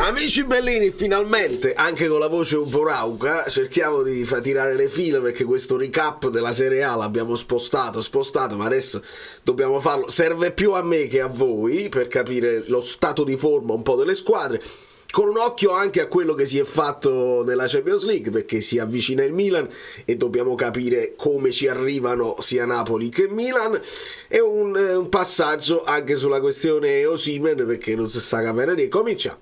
Amici bellini, finalmente, anche con la voce un po' rauca, cerchiamo di far tirare le fila perché questo recap della Serie A l'abbiamo spostato, ma adesso dobbiamo farlo. Serve più a me che a voi per capire lo stato di forma un po' delle squadre, con un occhio anche a quello che si è fatto nella Champions League, perché si avvicina il Milan e dobbiamo capire come ci arrivano sia Napoli che Milan, e un passaggio anche sulla questione Osimhen, perché non si sa capire niente. Cominciamo.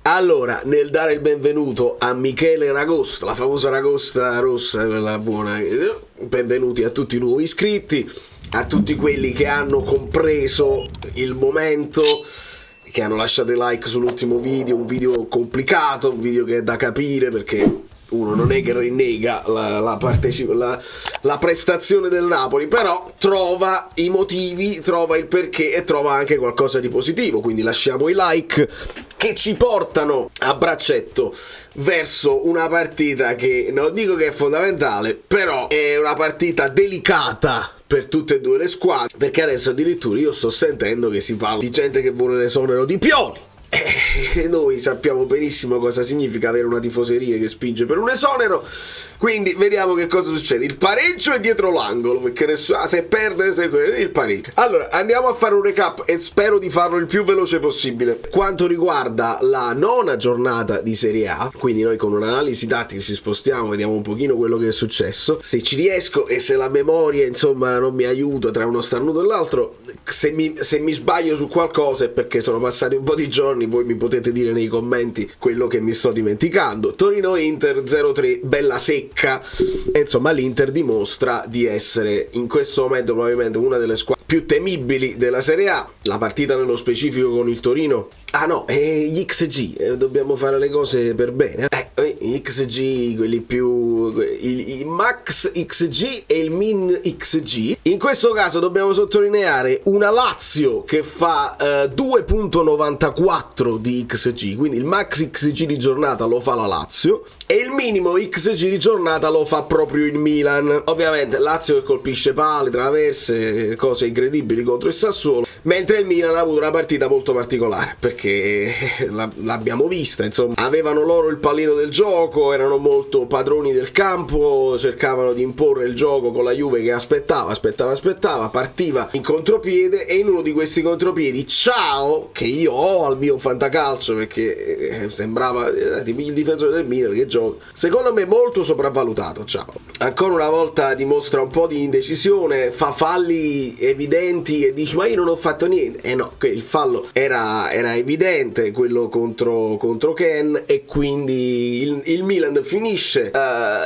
Allora, nel dare il benvenuto a Michele Ragosta, la famosa Ragosta rossa, quella buona, benvenuti a tutti i nuovi iscritti, a tutti quelli che hanno compreso il momento, che hanno lasciato like sull'ultimo video, un video complicato, un video che è da capire perché uno non è che rinnega la prestazione del Napoli, però trova i motivi, trova il perché e trova anche qualcosa di positivo, quindi lasciamo i like che ci portano a braccetto verso una partita che non dico che è fondamentale, però è una partita delicata per tutte e due le squadre, perché adesso addirittura io sto sentendo che si parla di gente che vuole l'esonero di Pioli. E noi sappiamo benissimo cosa significa avere una tifoseria che spinge per un esonero, quindi vediamo che cosa succede. Il pareggio è dietro l'angolo, perché nessuno, se perde il pareggio. Allora andiamo a fare un recap e spero di farlo il più veloce possibile. Quanto riguarda la nona giornata di Serie A, quindi noi con un'analisi tattica ci spostiamo, vediamo un pochino quello che è successo, se ci riesco e se la memoria insomma non mi aiuta tra uno starnuto e l'altro, se mi sbaglio su qualcosa è perché sono passati un po' di giorni. Voi mi potete dire nei commenti quello che mi sto dimenticando. Torino-Inter 0-3, bella secca, e insomma l'Inter dimostra di essere in questo momento probabilmente una delle squadre più temibili della Serie A. La partita nello specifico con il Torino, gli XG, dobbiamo fare le cose per bene. Gli XG, quelli più, il max XG e il min XG. In questo caso dobbiamo sottolineare una Lazio che fa 2.94 di XG, quindi il max XG di giornata lo fa la Lazio e il minimo XG di giornata lo fa proprio il Milan. Ovviamente Lazio che colpisce pali, traverse, cose incredibili contro il Sassuolo, mentre il Milan ha avuto una partita molto particolare, perché l'abbiamo vista, insomma, avevano loro il pallino del gioco, erano molto padroni del campo, cercavano di imporre il gioco con la Juve che aspettava, partiva in contropiede, e in uno di questi contropiedi Ciao, che io ho al mio fantacalcio perché sembrava il difensore del Milan che gioca, secondo me molto sopravvalutato. Ciao, ancora una volta dimostra un po' di indecisione, fa falli evidenti e dici ma io non ho fatto niente, no, che il fallo era evidente, quello contro Ken, e quindi il Milan finisce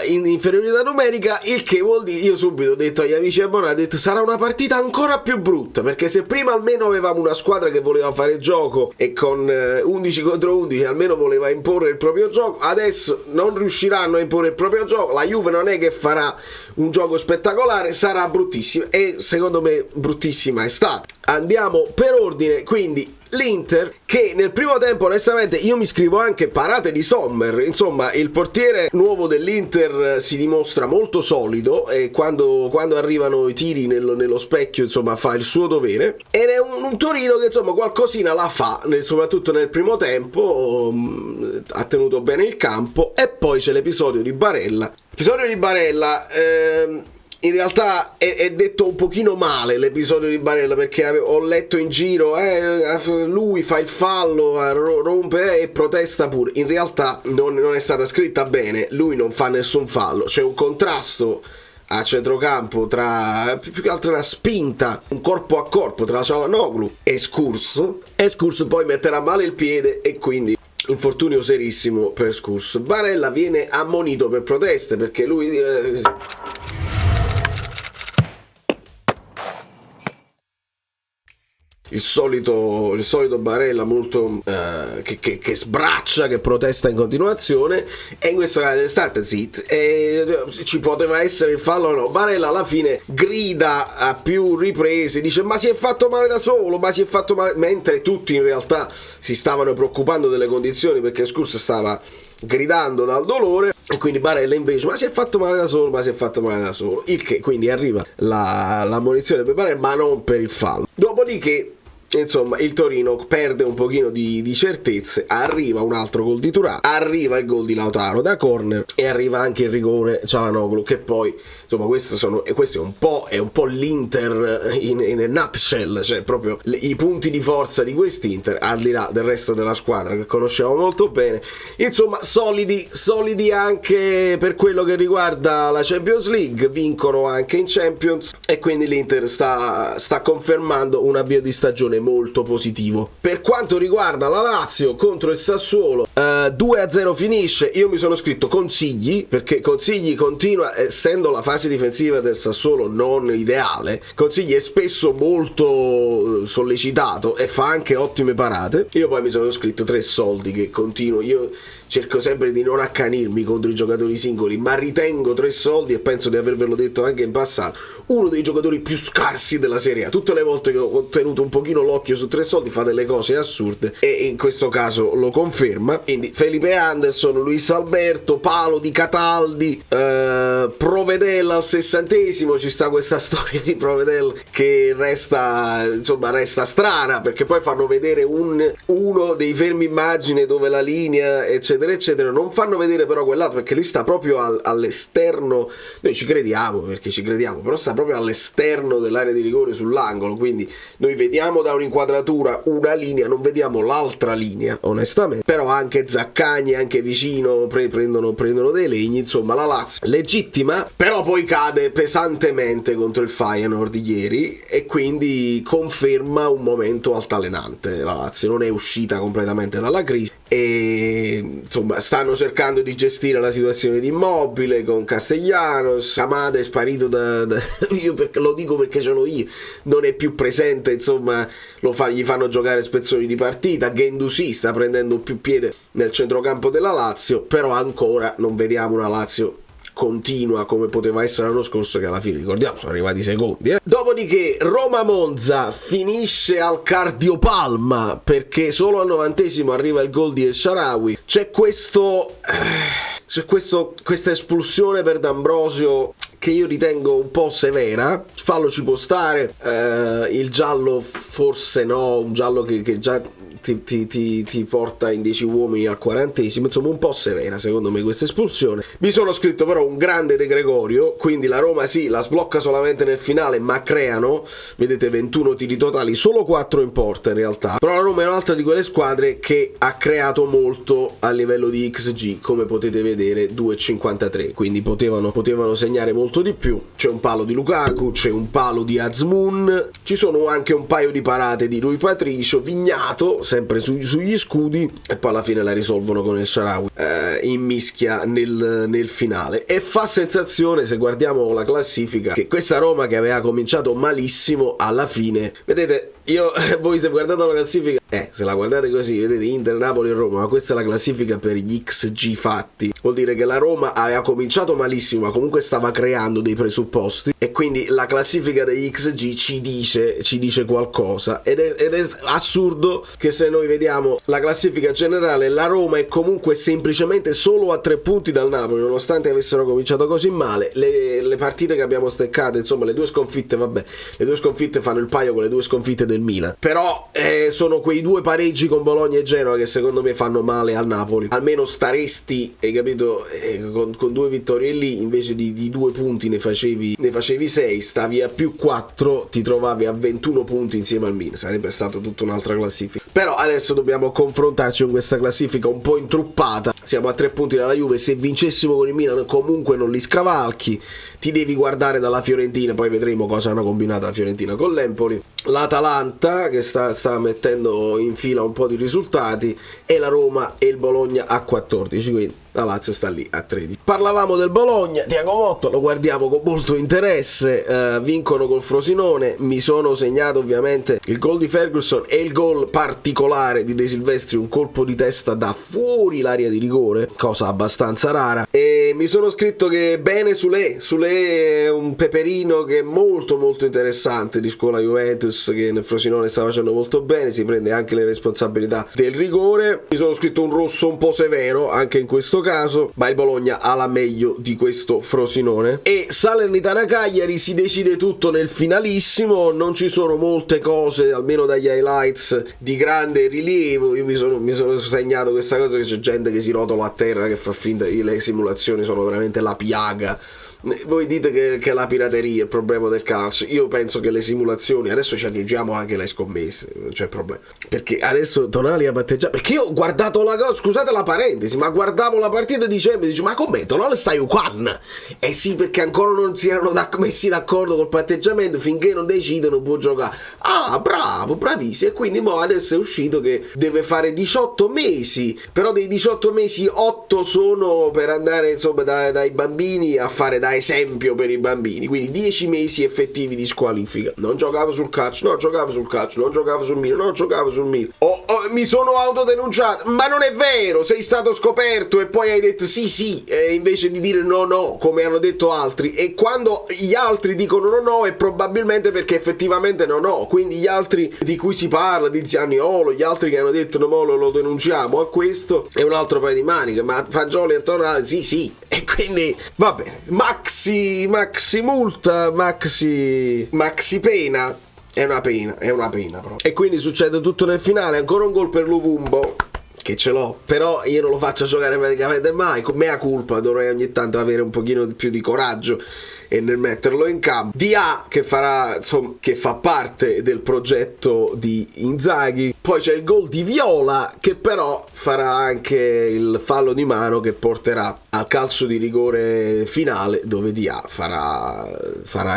in inferiorità numerica, il che vuol dire, io subito ho detto agli amici abbonati, sarà una partita ancora più brutta, perché se prima almeno avevamo una squadra che voleva fare gioco e con 11 contro 11 almeno voleva imporre il proprio gioco, adesso non riusciranno a imporre il proprio gioco, la Juve non è che farà un gioco spettacolare, sarà bruttissima, e secondo me bruttissima è stata. Andiamo per ordine, quindi l'Inter, che nel primo tempo onestamente io mi scrivo anche parate di Sommer, insomma il portiere nuovo dell'Inter si dimostra molto solido, e quando arrivano i tiri nello specchio insomma fa il suo dovere, ed è un Torino che insomma qualcosina la fa, soprattutto nel primo tempo, ha tenuto bene il campo. E poi c'è l'episodio di Barella. In realtà è detto un pochino male l'episodio di Barella, perché ho letto in giro lui fa il fallo, rompe e protesta pure. In realtà non è stata scritta bene, lui non fa nessun fallo, c'è un contrasto a centrocampo tra, più che altro una spinta, un corpo a corpo tra Çalhanoğlu e Skurx poi metterà male il piede e quindi infortunio serissimo per Skurx. Barella viene ammonito per proteste perché lui il solito Barella molto che sbraccia, che protesta in continuazione, e in questo caso è stata ci poteva essere il fallo o no. Barella alla fine grida a più riprese, dice ma si è fatto male da solo, mentre tutti in realtà si stavano preoccupando delle condizioni, perché Skurx stava gridando dal dolore. E quindi Barella invece, ma si è fatto male da solo, il che quindi arriva la munizione per Barella, ma non per il fallo. Dopodiché, insomma, il Torino perde un pochino di certezze, arriva un altro gol di Thuram, arriva il gol di Lautaro da corner e arriva anche il rigore Çalhanoğlu, che poi, insomma, questo è un po' l'Inter in a nutshell, cioè proprio i punti di forza di quest'Inter, al di là del resto della squadra che conosciamo molto bene. Insomma, solidi anche per quello che riguarda la Champions League, vincono anche in Champions e quindi l'Inter sta confermando un avvio di stagione molto positivo. Per quanto riguarda la Lazio contro il Sassuolo, 2-0 finisce. Io mi sono scritto Consigli, perché Consigli continua, essendo la fase difensiva del Sassuolo non ideale, Consigli è spesso molto sollecitato e fa anche ottime parate. Io poi mi sono scritto 3 soldi, che continuo, io cerco sempre di non accanirmi contro i giocatori singoli, ma ritengo 3 soldi, e penso di avervelo detto anche in passato, uno dei giocatori più scarsi della Serie A. Tutte le volte che ho tenuto un pochino l'occhio su 3 soldi fa delle cose assurde, e in questo caso lo conferma. Quindi Felipe Anderson, Luis Alberto, palo di Cataldi, Provedel al 60esimo. Ci sta questa storia di Provedel che resta strana, perché poi fanno vedere uno dei fermi immagine dove la linea eccetera, non fanno vedere però quell'altro, perché lui sta proprio all'esterno. Noi ci crediamo perché ci crediamo, però sta proprio all'esterno dell'area di rigore, sull'angolo, quindi noi vediamo da un'inquadratura una linea, non vediamo l'altra linea onestamente. Però anche Zaccagni, anche vicino, prendono dei legni. Insomma, la Lazio legittima, però poi cade pesantemente contro il Feyenoord ieri, e quindi conferma un momento altalenante. La Lazio non è uscita completamente dalla crisi e insomma stanno cercando di gestire la situazione di Immobile con Castellanos. Kamada è sparito io lo dico perché ce l'ho io, non è più presente, insomma gli fanno giocare spezzoni di partita. Guendouzi sta prendendo più piede nel centrocampo della Lazio, però ancora non vediamo una Lazio continua come poteva essere l'anno scorso, che alla fine, ricordiamo, sono arrivati secondi. Dopodiché Roma-Monza finisce al cardiopalma, perché solo al 90esimo arriva il gol di El Shaarawy. C'è questa espulsione per D'Ambrosio che io ritengo un po' severa. Fallo ci può stare, il giallo forse no, un giallo che già ti porta in 10 uomini al 40esimo, insomma un po' severa secondo me questa espulsione. Mi sono scritto però un grande De Gregorio, quindi la Roma sì, la sblocca solamente nel finale, ma creano, vedete, 21 tiri totali, solo 4 in porta in realtà, però la Roma è un'altra di quelle squadre che ha creato molto a livello di XG, come potete vedere 2,53, quindi potevano segnare molto di più. C'è un palo di Lukaku, c'è un palo di Azmoun, ci sono anche un paio di parate di Rui Patricio, Vignato sempre sugli scudi, e poi alla fine la risolvono con il Shaarawy in mischia nel finale. E fa sensazione, se guardiamo la classifica, che questa Roma che aveva cominciato malissimo alla fine, vedete, voi se guardate la classifica, se la guardate così, vedete Inter, Napoli e Roma, ma questa è la classifica per gli XG fatti, vuol dire che la Roma aveva cominciato malissimo, ma comunque stava creando dei presupposti, e quindi la classifica degli XG ci dice qualcosa, ed è assurdo che se noi vediamo la classifica generale, la Roma è comunque semplicemente solo a 3 punti dal Napoli, nonostante avessero cominciato così male. Le partite che abbiamo steccato, insomma le 2 sconfitte, le 2 sconfitte fanno il paio con le 2 sconfitte del Milan, però sono quei 2 pareggi con Bologna e Genoa che secondo me fanno male al Napoli. Almeno staresti, hai capito, con 2 vittorie lì, invece di 2 punti ne facevi 6, stavi a più 4, ti trovavi a 21 punti insieme al Milan, sarebbe stato tutta un'altra classifica. Però adesso dobbiamo confrontarci con questa classifica un po' intruppata, siamo a 3 punti dalla Juve, se vincessimo con il Milan comunque non li scavalchi, ti devi guardare dalla Fiorentina, poi vedremo cosa hanno combinato la Fiorentina con l'Empoli, l'Atalanta che sta mettendo in fila un po' di risultati, e la Roma e il Bologna a 14, quindi la Lazio sta lì a 13. Parlavamo del Bologna, Thiago Motta, lo guardiamo con molto interesse, vincono col Frosinone, mi sono segnato ovviamente il gol di Ferguson e il gol particolare di De Silvestri, un colpo di testa da fuori l'area di rigore, cosa abbastanza rara, e mi sono scritto che bene Sule è un peperino che è molto molto interessante, di scuola Juventus, Vinicius, che nel Frosinone sta facendo molto bene, si prende anche le responsabilità del rigore. Mi sono scritto un rosso un po' severo anche in questo caso, ma il Bologna ha la meglio di questo Frosinone. E Salernitana-Cagliari si decide tutto nel finalissimo, non ci sono molte cose, almeno dagli highlights, di grande rilievo. Io mi sono segnato questa cosa, che c'è gente che si rotola a terra, che fa finta che le simulazioni sono veramente la piaga. Voi dite che è la pirateria il problema del calcio. Io penso che le simulazioni, adesso ci aggiungiamo anche le scommesse, non c'è problema, perché adesso Tonali ha batteggiato, perché io ho guardato la cosa, scusate la parentesi, ma guardavo la partita e dicevo, ma com'è Tonali stai Uquan? Eh sì, perché ancora non si erano messi d'accordo col patteggiamento, finché non decidono può giocare. Ah, bravo, bravissimo. E quindi mo adesso è uscito che deve fare 18 mesi, però dei 18 mesi 8 sono per andare insomma dai bambini a fare da esempio per i bambini, quindi 10 mesi effettivi di squalifica. Non giocavo sul calcio, non giocavo sul Milan, mi sono autodenunciato, ma non è vero, sei stato scoperto e poi hai detto sì, invece di dire no, come hanno detto altri, e quando gli altri dicono no è probabilmente perché effettivamente no, quindi gli altri di cui si parla, di Zaniolo, gli altri che hanno detto no, lo denunciamo, a questo è un altro paio di maniche, ma Fagioli e Tonali sì, e quindi va bene, maxi multa, maxi pena, è una pena però. E quindi succede tutto nel finale, ancora un gol per Luvumbo, che ce l'ho, però io non lo faccio giocare praticamente mai, mea culpa, dovrei ogni tanto avere un pochino più di coraggio e nel metterlo in campo. Dia che farà, insomma, che fa parte del progetto di Inzaghi. Poi c'è il gol di Viola, che però farà anche il fallo di mano che porterà al calcio di rigore finale, dove Dia farà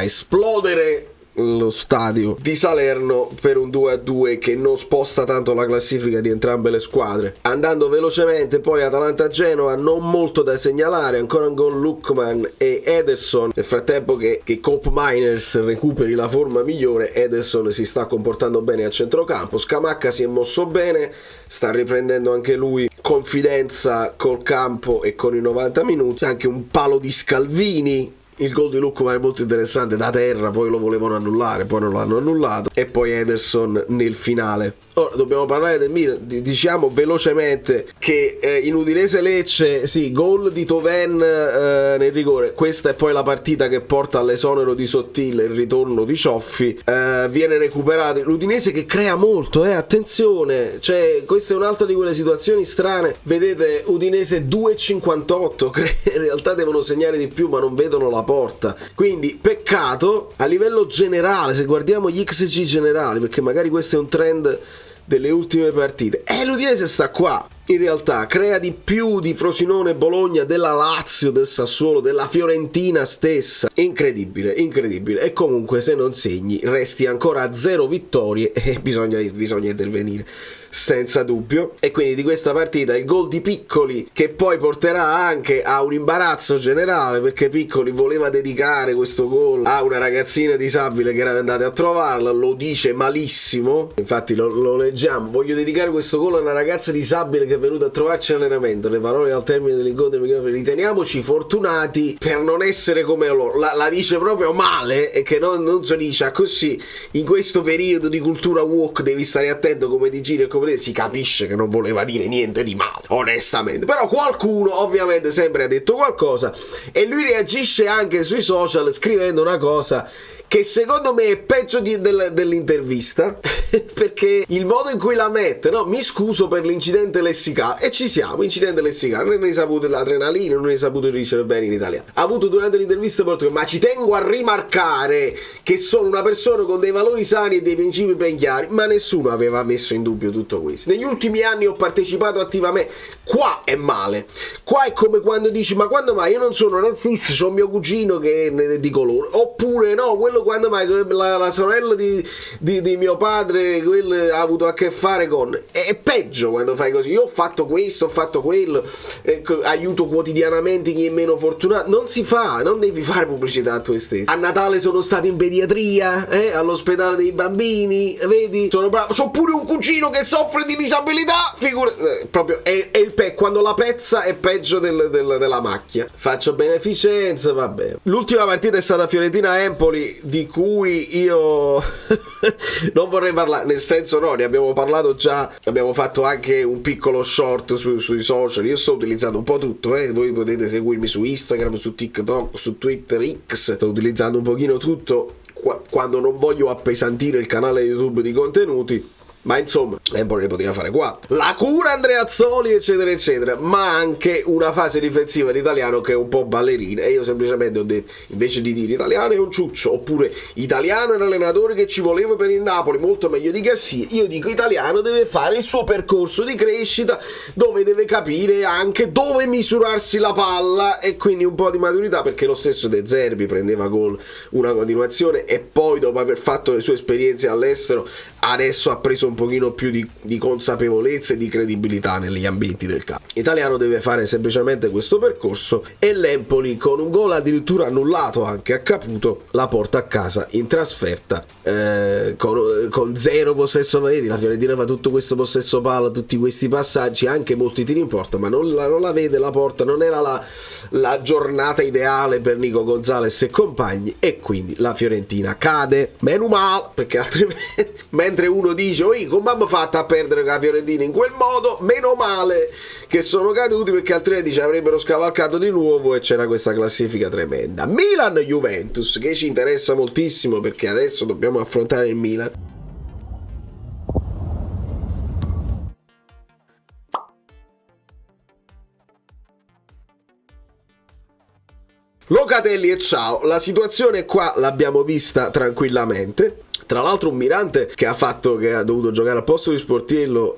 esplodere lo stadio di Salerno per un 2-2 che non sposta tanto la classifica di entrambe le squadre. Andando velocemente poi Atalanta-Genoa, non molto da segnalare, ancora un gol Lookman e Ederson. Nel frattempo che Koop Miners recuperi la forma migliore, Ederson si sta comportando bene a centrocampo, Scamacca si è mosso bene, sta riprendendo anche lui confidenza col campo e con i 90 minuti. Anche un palo di Scalvini. Il gol di Lookman è molto interessante, da terra, poi lo volevano annullare, poi non l'hanno annullato, e poi Ederson nel finale. Ora dobbiamo parlare del Milan, diciamo velocemente che in Udinese Lecce, sì, gol di Toven nel rigore, questa è poi la partita che porta all'esonero di Sottile, il ritorno di Cioffi, viene recuperato, l'Udinese che crea molto, attenzione, cioè questa è un'altra di quelle situazioni strane, vedete Udinese 2,58, in realtà devono segnare di più ma non vedono la porta, quindi peccato. A livello generale, se guardiamo gli XG generali, perché magari questo è un trend delle ultime partite, l'Udinese sta qua, in realtà crea di più di Frosinone, Bologna, della Lazio, del Sassuolo, della Fiorentina stessa, incredibile, e comunque se non segni resti ancora a 0 vittorie e bisogna intervenire senza dubbio. E quindi di questa partita il gol di Piccoli, che poi porterà anche a un imbarazzo generale, perché Piccoli voleva dedicare questo gol a una ragazzina disabile che era andata a trovarla, lo dice malissimo, infatti lo leggiamo: voglio dedicare questo gol a una ragazza disabile che è venuta a trovarci all'allenamento, le parole al termine dell'incontro del microfono: riteniamoci fortunati per non essere come loro. La dice proprio male, e che non si dice così. In questo periodo di cultura woke devi stare attento come ti giri e come si capisce che non voleva dire niente di male, onestamente, però qualcuno ovviamente sempre ha detto qualcosa, e lui reagisce anche sui social scrivendo una cosa che secondo me è peggio dell'intervista perché il modo in cui la mette, no? Mi scuso per l'incidente lessicale, e ci siamo, incidente lessicale, non hai saputo l'adrenalina, non hai saputo dicere bene in italiano, ha avuto durante l'intervista, ma ci tengo a rimarcare che sono una persona con dei valori sani e dei principi ben chiari, ma nessuno aveva messo in dubbio tutto questo. Negli ultimi anni ho partecipato attivamente, qua è male, qua è come quando dici: ma quando mai, io non sono razzista, sono mio cugino che è di colore, oppure no, quello quando mai la sorella di mio padre, quello ha avuto a che fare con, è peggio quando fai così. Io ho fatto questo, ho fatto quello, aiuto quotidianamente chi è meno fortunato. Non si fa, non devi fare pubblicità a te stesso. A Natale sono stato in pediatria, all'ospedale dei bambini, vedi, sono bravo, c'ho pure un cugino che soffre di disabilità, figura, proprio è il quando la pezza è peggio della macchia. Faccio beneficenza, vabbè. L'ultima partita è stata Fiorentina-Empoli, di cui io non vorrei parlare, nel senso no, ne abbiamo parlato già, abbiamo fatto anche un piccolo short sui social, io sto utilizzando un po' tutto, voi potete seguirmi su Instagram, su TikTok, su Twitter, X, sto utilizzando un pochino tutto quando non voglio appesantire il canale YouTube di contenuti. Ma insomma, tempo ne poteva fare qua. La cura Andreazzoli, eccetera, eccetera. Ma anche una fase difensiva di Italiano che è un po' ballerina. E io semplicemente ho detto, invece di dire Italiano è un ciuccio, oppure Italiano è un allenatore che ci voleva per il Napoli, molto meglio di Garcia, io dico Italiano deve fare il suo percorso di crescita, dove deve capire anche dove misurarsi la palla, e quindi un po' di maturità, perché lo stesso De Zerbi prendeva gol una continuazione e poi dopo aver fatto le sue esperienze all'estero adesso ha preso un pochino più di consapevolezza e di credibilità negli ambienti del calcio. Italiano deve fare semplicemente questo percorso, e l'Empoli, con un gol addirittura annullato anche a Caputo, la porta a casa in trasferta con zero possesso. Vedi, la Fiorentina fa tutto questo possesso palla, tutti questi passaggi, anche molti tiri in porta, ma non la vede la porta. Non era la giornata ideale per Nico Gonzalez e compagni, e quindi la Fiorentina cade, meno male, perché altrimenti mentre uno dice oi come abbiamo fatto a perdere la Fiorentina in quel modo, meno male che sono caduti, perché altrimenti ci avrebbero scavalcato di nuovo e c'era questa classifica tremenda. Milan-Juventus, che ci interessa moltissimo perché adesso dobbiamo affrontare il Milan. Locatelli e ciao, la situazione qua l'abbiamo vista tranquillamente. Tra l'altro un Mirante che ha dovuto giocare al posto di Sportiello,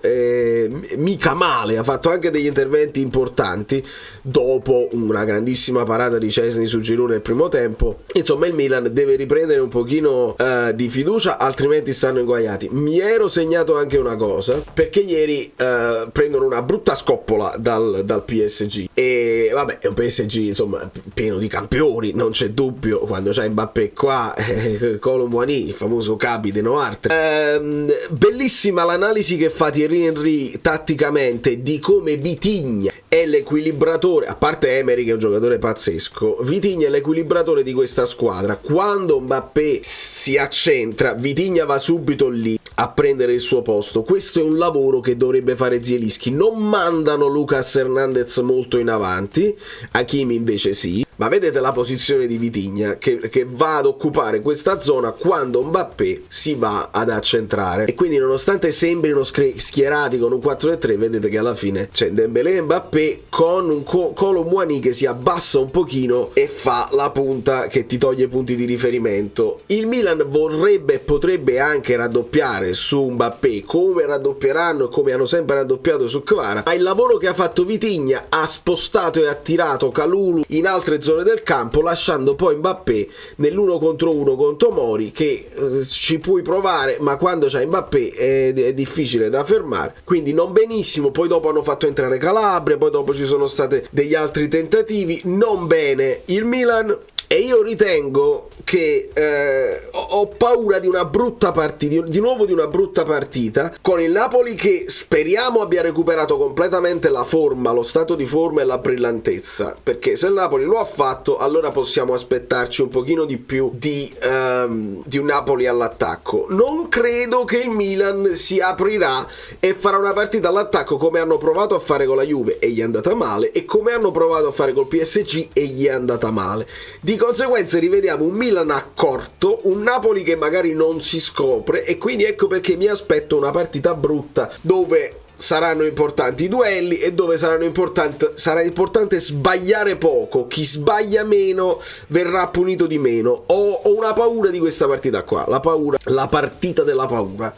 mica male, ha fatto anche degli interventi importanti dopo una grandissima parata di Cesni su Giroud nel primo tempo. Insomma, il Milan deve riprendere un pochino di fiducia, altrimenti stanno inguaiati. Mi ero segnato anche una cosa, perché ieri prendono una brutta scoppola dal PSG, e vabbè, è un PSG insomma pieno di campioni, non c'è dubbio. Quando c'hai Mbappé qua, Kolo Muani, il famoso Capi de Noarte. Bellissima l'analisi che fa Thierry Henry tatticamente di come Vitinha è l'equilibratore, a parte Emery che è un giocatore pazzesco. Vitinha è l'equilibratore di questa squadra. Quando Mbappé si accentra, Vitinha va subito lì a prendere il suo posto. Questo è un lavoro che dovrebbe fare Zielinski. Non mandano Lucas Hernandez molto in avanti, Hakimi invece sì, ma vedete la posizione di Vitinha che va ad occupare questa zona quando Mbappé si va ad accentrare, e quindi nonostante sembrino schierati con un 4-3, vedete che alla fine c'è Dembélé e Mbappé con un Kolo Muani che si abbassa un pochino e fa la punta che ti toglie punti di riferimento. Il Milan vorrebbe e potrebbe anche raddoppiare su Mbappé, come raddoppieranno e come hanno sempre raddoppiato su Kvara, ma il lavoro che ha fatto Vitinha ha spostato e ha tirato Kalulu in altre zone del campo, lasciando poi Mbappé nell'uno contro uno con Tomori, che ci puoi provare, ma quando c'hai Mbappé è difficile da fermare. Quindi non benissimo. Poi dopo hanno fatto entrare Calabria, poi dopo ci sono stati degli altri tentativi, non bene il Milan. E io ritengo che ho paura di una brutta partita, di nuovo di una brutta partita, con il Napoli che speriamo abbia recuperato completamente la forma, lo stato di forma e la brillantezza, perché se il Napoli lo ha fatto, allora possiamo aspettarci un pochino di più di un Napoli all'attacco. Non credo che il Milan si aprirà e farà una partita all'attacco come hanno provato a fare con la Juve e gli è andata male, e come hanno provato a fare col PSG e gli è andata male. Di conseguenza rivediamo un Milan accorto, un Napoli che magari non si scopre, e quindi ecco perché mi aspetto una partita brutta dove saranno importanti i duelli e dove sarà importante sbagliare poco. Chi sbaglia meno verrà punito di meno. Ho una paura di questa partita qua, la partita della paura,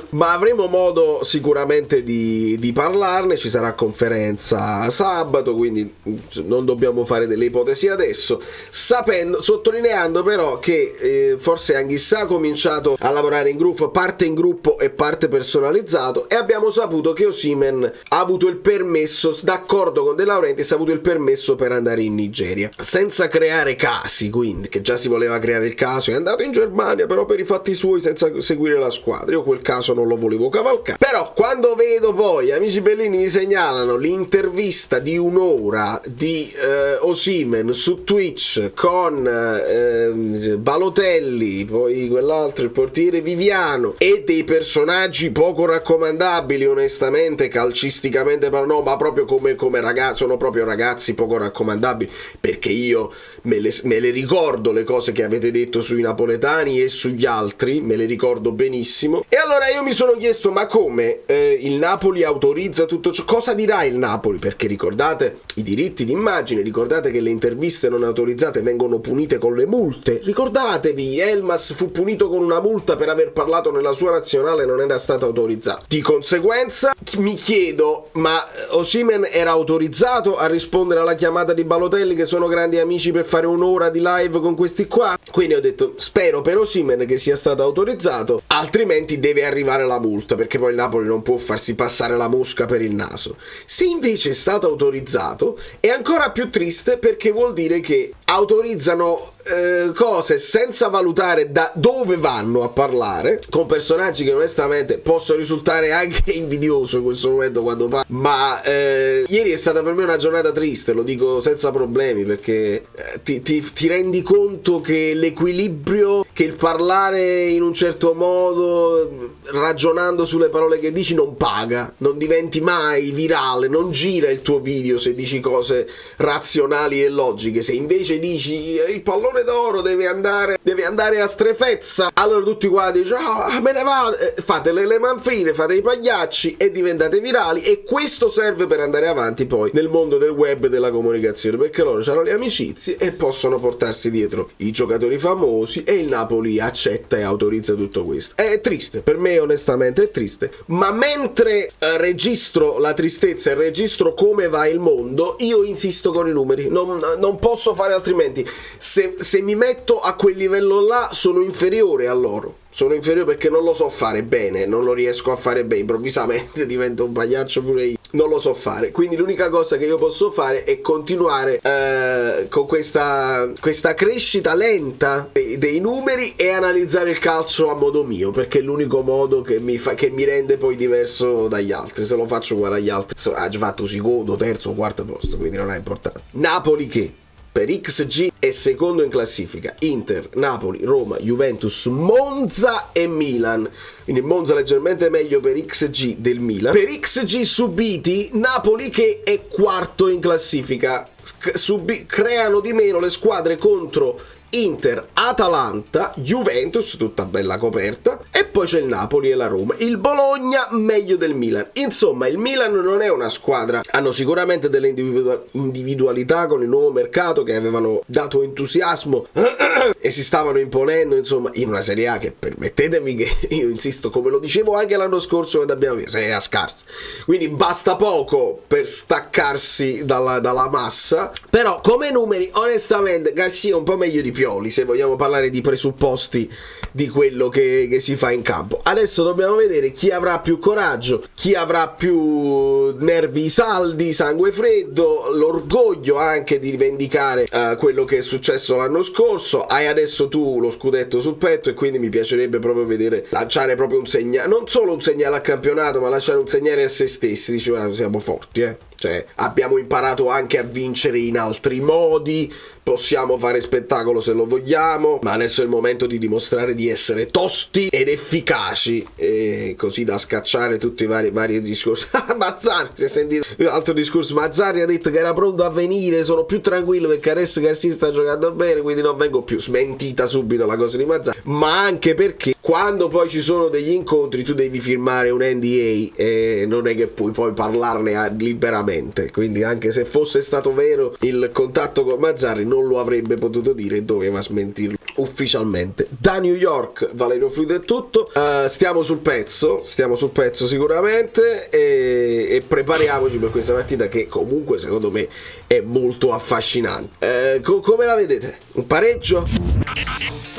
ma avremo modo sicuramente di parlarne. Ci sarà conferenza sabato, quindi non dobbiamo fare delle ipotesi adesso, sottolineando però che forse Anghissà ha cominciato a lavorare in gruppo, parte in gruppo e parte personalizzato, e abbiamo abbiamo saputo che Osimhen ha avuto il permesso, d'accordo con De Laurentiis, ha avuto il permesso per andare in Nigeria, senza creare casi, quindi, che già si voleva creare il caso, è andato in Germania però per i fatti suoi senza seguire la squadra. Io quel caso non lo volevo cavalcare, però quando vedo poi amici bellini mi segnalano l'intervista di un'ora di Osimhen su Twitch con Balotelli, poi quell'altro, il portiere Viviano, e dei personaggi poco raccomandabili onestamente, calcisticamente no, ma proprio come ragazzi, sono proprio ragazzi poco raccomandabili, perché io me le ricordo le cose che avete detto sui napoletani e sugli altri, me le ricordo benissimo. E allora io mi sono chiesto, ma come il Napoli autorizza tutto ciò? Cosa dirà il Napoli? Perché ricordate i diritti d'immagine, ricordate che le interviste non autorizzate vengono punite con le multe, ricordatevi, Elmas fu punito con una multa per aver parlato nella sua nazionale, non era stato autorizzato. Di conseguenza mi chiedo, ma Osimhen era autorizzato a rispondere alla chiamata di Balotelli, che sono grandi amici, per fare un'ora di live con questi qua? Quindi ho detto, spero per Osimhen che sia stato autorizzato, altrimenti deve arrivare la multa, perché poi il Napoli non può farsi passare la mosca per il naso. Se invece è stato autorizzato è ancora più triste, perché vuol dire che autorizzano cose senza valutare da dove vanno a parlare, con personaggi che onestamente posso risultare anche invidioso in questo momento quando parlo, ma ieri è stata per me una giornata triste, lo dico senza problemi, perché ti rendi conto che l'equilibrio, che il parlare in un certo modo ragionando sulle parole che dici non paga, non diventi mai virale, non gira il tuo video se dici cose razionali e logiche. Se invece dici il pallone d'oro deve andare a strefezza, allora tutti quanti dicono me ne vado, fate le manfrine, fate i pagliacci e diventate virali, e questo serve per andare avanti poi nel mondo del web e della comunicazione, perché loro hanno le amicizie e possono portarsi dietro i giocatori famosi, e il Napoli accetta e autorizza tutto questo. È triste, per me onestamente è triste, ma mentre registro la tristezza e registro come va il mondo, io insisto con i numeri, non posso fare altrimenti. Se mi metto a quel livello là sono inferiore a loro, perché non lo so fare bene, non lo riesco a fare bene, improvvisamente divento un pagliaccio pure io, non lo so fare, quindi l'unica cosa che io posso fare è continuare con questa crescita lenta dei numeri e analizzare il calcio a modo mio, perché è l'unico modo che mi rende poi diverso dagli altri. Se lo faccio uguale agli altri ha già fatto secondo, terzo o quarto posto, quindi non è importante. Napoli che per XG è secondo in classifica, Inter, Napoli, Roma, Juventus, Monza e Milan. Quindi Monza leggermente meglio per XG del Milan. Per XG subiti, Napoli che è quarto in classifica. Creano di meno le squadre contro Inter, Atalanta, Juventus, tutta bella coperta, e poi c'è il Napoli e la Roma. Il Bologna meglio del Milan. Insomma, il Milan non è una squadra, hanno sicuramente delle individualità con il nuovo mercato che avevano dato entusiasmo e si stavano imponendo, insomma, in una Serie A che, permettetemi che io insisto, come lo dicevo anche l'anno scorso quando abbiamo visto, Serie A scarsa, quindi basta poco per staccarsi dalla massa. Però come numeri onestamente Garcia un po' meglio di Pioli, se vogliamo parlare di presupposti di quello che si fa in campo. Adesso dobbiamo vedere chi avrà più coraggio, chi avrà più nervi saldi, sangue freddo, l'orgoglio anche di rivendicare quello che è successo l'anno scorso. Hai adesso tu lo scudetto sul petto, e quindi mi piacerebbe proprio vedere lanciare proprio un segnale, non solo un segnale al campionato, ma lasciare un segnale a se stessi. Diceva, siamo forti, cioè abbiamo imparato anche a vincere in altri modi, possiamo fare spettacolo se lo vogliamo, ma adesso è il momento di dimostrare di essere tosti ed efficaci, così da scacciare tutti i vari discorsi. Mazzarri, si è sentito l'altro discorso, Mazzarri ha detto che era pronto a venire, sono più tranquillo perché adesso Garcia sta giocando bene, quindi non vengo più. Smentita subito la cosa di Mazzarri, ma anche perché quando poi ci sono degli incontri tu devi firmare un NDA e non è che puoi poi parlarne liberamente, quindi anche se fosse stato vero il contatto con Mazzarri non lo avrebbe potuto dire, doveva smentirlo ufficialmente. Da New York Valerio Fluido è tutto, stiamo sul pezzo sicuramente, e prepariamoci per questa partita che comunque secondo me è molto affascinante. Come la vedete? Un pareggio?